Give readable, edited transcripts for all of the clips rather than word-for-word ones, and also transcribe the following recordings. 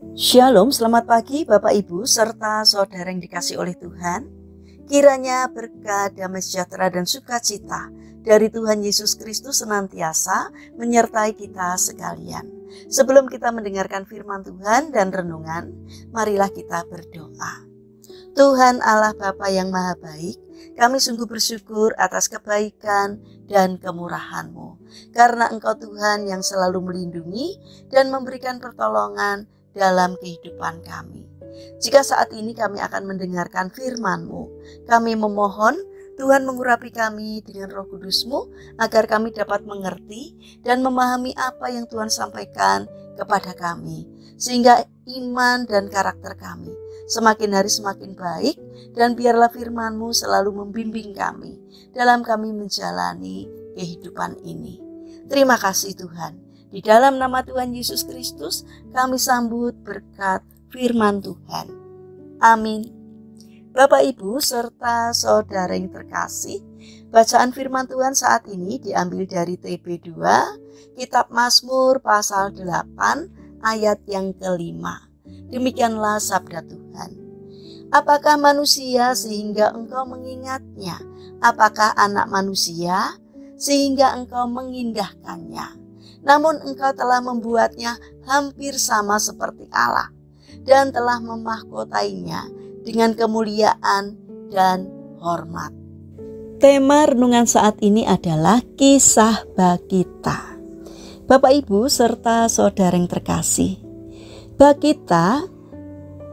Shalom, selamat pagi Bapak Ibu serta saudara yang dikasih oleh Tuhan. Kiranya berkat, damai sejahtera dan sukacita dari Tuhan Yesus Kristus senantiasa menyertai kita sekalian. Sebelum kita mendengarkan firman Tuhan dan renungan, marilah kita berdoa. Tuhan Allah Bapa yang Maha Baik, kami sungguh bersyukur atas kebaikan dan kemurahan-Mu. Karena Engkau Tuhan yang selalu melindungi dan memberikan pertolongan dalam kehidupan kami. Jika saat ini kami akan mendengarkan firman-Mu, kami memohon Tuhan mengurapi kami dengan Roh Kudus-Mu agar kami dapat mengerti dan memahami apa yang Tuhan sampaikan kepada kami, sehingga iman dan karakter kami semakin hari semakin baik, dan biarlah firman-Mu selalu membimbing kami dalam kami menjalani kehidupan ini. Terima kasih Tuhan. Di dalam nama Tuhan Yesus Kristus, kami sambut berkat firman Tuhan. Amin. Bapak, Ibu, serta saudara yang terkasih, bacaan firman Tuhan saat ini diambil dari TB2, Kitab Mazmur pasal 8, ayat yang kelima. Demikianlah sabda Tuhan. Apakah manusia sehingga engkau mengingatnya? Apakah anak manusia sehingga engkau mengindahkannya? Namun engkau telah membuatnya hampir sama seperti Allah dan telah memahkotainya dengan kemuliaan dan hormat. Tema renungan saat ini adalah kisah Bagita. Bapak, Ibu, serta saudara yang terkasih, Bagita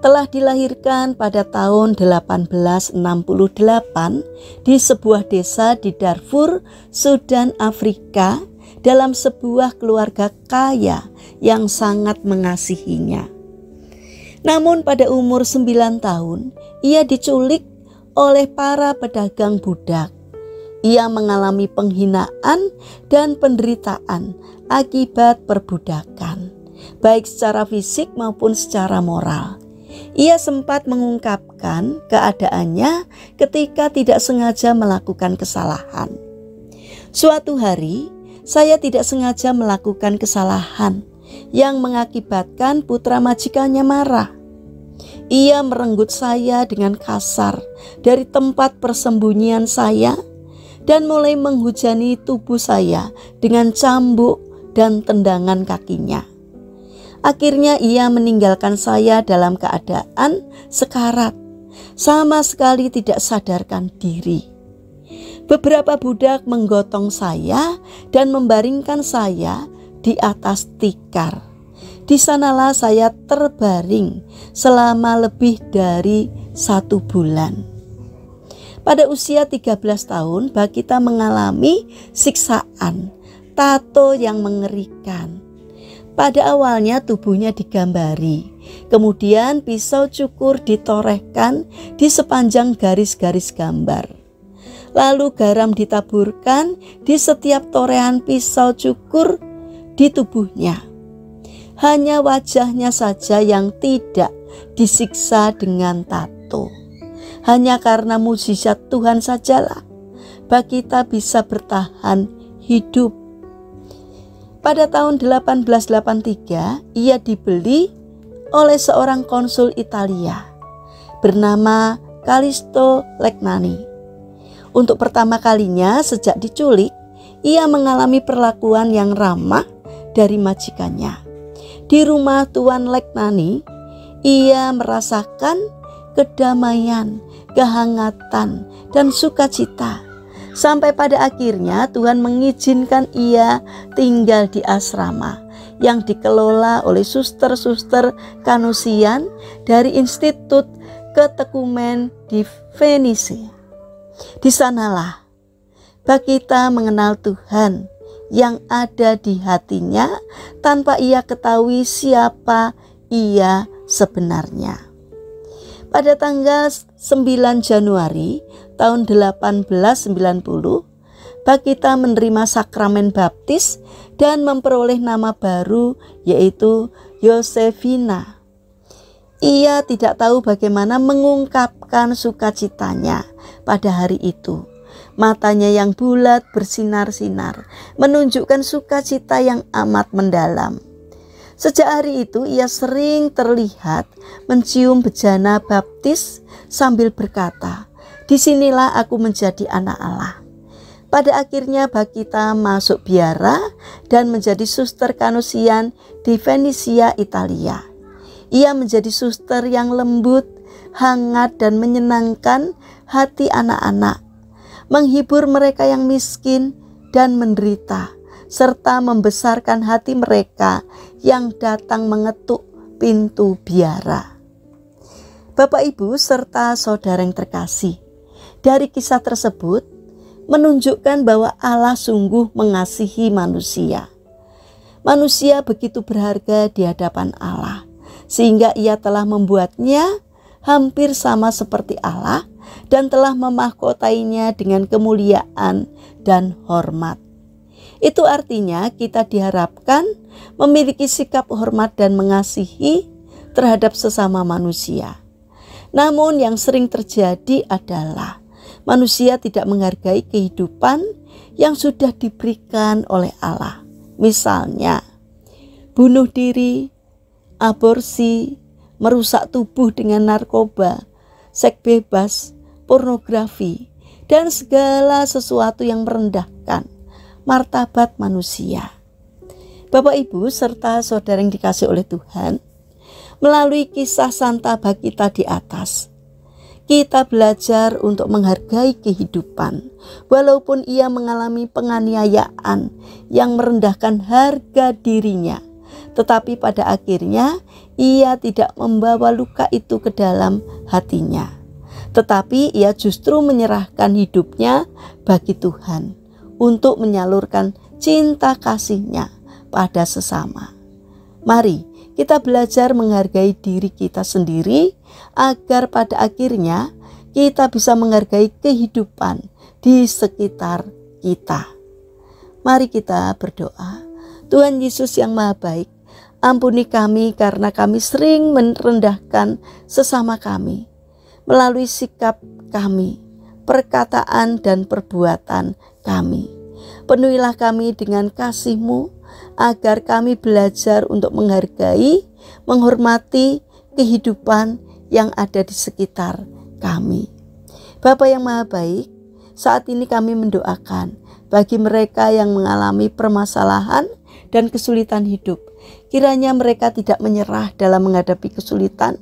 telah dilahirkan pada tahun 1868 di sebuah desa di Darfur, Sudan, Afrika, dalam sebuah keluarga kaya yang sangat mengasihinya. Namun pada umur 9 tahun, ia diculik oleh para pedagang budak. Ia mengalami penghinaan dan penderitaan akibat perbudakan, baik secara fisik maupun secara moral. Ia sempat mengungkapkan keadaannya ketika tidak sengaja melakukan kesalahan. Suatu hari, saya tidak sengaja melakukan kesalahan yang mengakibatkan putra majikannya marah. Ia merenggut saya dengan kasar dari tempat persembunyian saya dan mulai menghujani tubuh saya dengan cambuk dan tendangan kakinya. Akhirnya ia meninggalkan saya dalam keadaan sekarat, sama sekali tidak sadarkan diri. Beberapa budak menggotong saya dan membaringkan saya di atas tikar. Di sanalah saya terbaring selama lebih dari 1 bulan. Pada usia 13 tahun, Bagita mengalami siksaan, tato yang mengerikan. Pada awalnya tubuhnya digambari, kemudian pisau cukur ditorehkan di sepanjang garis-garis gambar. Lalu garam ditaburkan di setiap torehan pisau cukur di tubuhnya. Hanya wajahnya saja yang tidak disiksa dengan tato. Hanya karena mukjizat Tuhan sajalah Bagita bisa bertahan hidup. Pada tahun 1883 ia dibeli oleh seorang konsul Italia bernama Callisto Legnani. Untuk pertama kalinya sejak diculik, ia mengalami perlakuan yang ramah dari majikannya. Di rumah Tuan Legnani, ia merasakan kedamaian, kehangatan, dan sukacita. Sampai pada akhirnya Tuhan mengizinkan ia tinggal di asrama yang dikelola oleh suster-suster Kanusian dari Institut Ketekumen di Venice. Di sanalah Bagita mengenal Tuhan yang ada di hatinya tanpa ia ketahui siapa ia sebenarnya. Pada tanggal 9 Januari tahun 1890, Bagita menerima sakramen baptis dan memperoleh nama baru yaitu Yosefina. Ia tidak tahu bagaimana mengungkapkan sukacitanya pada hari itu. Matanya yang bulat bersinar-sinar menunjukkan sukacita yang amat mendalam. Sejak hari itu ia sering terlihat mencium bejana baptis sambil berkata, "Disinilah aku menjadi anak Allah." Pada akhirnya Bakita masuk biara dan menjadi suster kanusian di Venesia, Italia. Ia menjadi suster yang lembut, hangat dan menyenangkan hati anak-anak, menghibur mereka yang miskin dan menderita, serta membesarkan hati mereka yang datang mengetuk pintu biara. Bapak, Ibu, serta saudara yang terkasih, dari kisah tersebut menunjukkan bahwa Allah sungguh mengasihi manusia. Manusia begitu berharga di hadapan Allah, sehingga ia telah membuatnya hampir sama seperti Allah dan telah memahkotainya dengan kemuliaan dan hormat. Itu artinya kita diharapkan memiliki sikap hormat dan mengasihi terhadap sesama manusia. Namun yang sering terjadi adalah manusia tidak menghargai kehidupan yang sudah diberikan oleh Allah. Misalnya, bunuh diri, aborsi, merusak tubuh dengan narkoba, seks bebas, pornografi, dan segala sesuatu yang merendahkan martabat manusia. Bapak, Ibu, serta saudara yang dikasihi oleh Tuhan, melalui kisah Santa Bakita di atas, kita belajar untuk menghargai kehidupan, walaupun ia mengalami penganiayaan yang merendahkan harga dirinya. Tetapi pada akhirnya ia tidak membawa luka itu ke dalam hatinya, tetapi ia justru menyerahkan hidupnya bagi Tuhan untuk menyalurkan cinta kasihnya pada sesama. Mari kita belajar menghargai diri kita sendiri agar pada akhirnya kita bisa menghargai kehidupan di sekitar kita. Mari kita berdoa. Tuhan Yesus yang Maha Baik, ampuni kami karena kami sering merendahkan sesama kami melalui sikap kami, perkataan dan perbuatan kami. Penuhilah kami dengan kasih-Mu agar kami belajar untuk menghargai, menghormati kehidupan yang ada di sekitar kami. Bapa yang Maha Baik, saat ini kami mendoakan bagi mereka yang mengalami permasalahan dan kesulitan hidup. Kiranya mereka tidak menyerah dalam menghadapi kesulitan,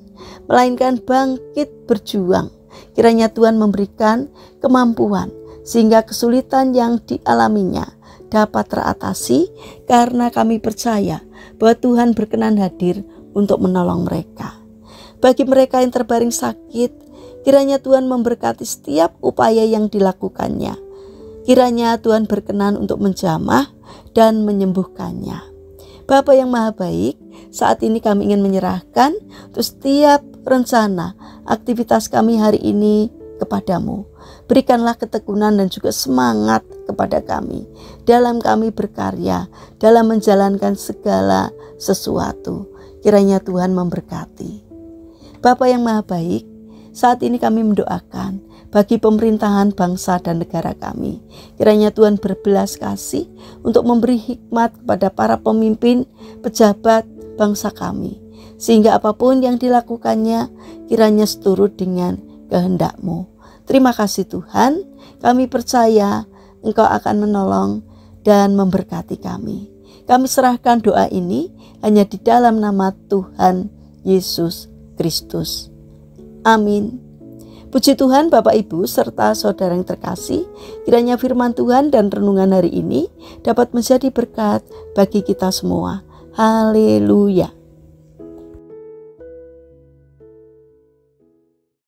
melainkan bangkit berjuang. Kiranya Tuhan memberikan kemampuan sehingga kesulitan yang dialaminya dapat teratasi, karena kami percaya bahwa Tuhan berkenan hadir untuk menolong mereka. Bagi mereka yang terbaring sakit, kiranya Tuhan memberkati setiap upaya yang dilakukannya. Kiranya Tuhan berkenan untuk menjamah dan menyembuhkannya. Bapa yang Maha Baik, saat ini kami ingin menyerahkan untuk setiap rencana aktivitas kami hari ini kepadamu. Berikanlah ketekunan dan juga semangat kepada kami dalam kami berkarya, dalam menjalankan segala sesuatu. Kiranya Tuhan memberkati. Bapa yang Maha Baik, saat ini kami mendoakan bagi pemerintahan bangsa dan negara kami. Kiranya Tuhan berbelas kasih untuk memberi hikmat kepada para pemimpin, pejabat bangsa kami, sehingga apapun yang dilakukannya kiranya seturut dengan kehendak-Mu. Terima kasih Tuhan, kami percaya Engkau akan menolong dan memberkati kami. Kami serahkan doa ini hanya di dalam nama Tuhan Yesus Kristus. Amin. Puji Tuhan, Bapak, Ibu, serta saudara yang terkasih, kiranya firman Tuhan dan renungan hari ini dapat menjadi berkat bagi kita semua. Haleluya.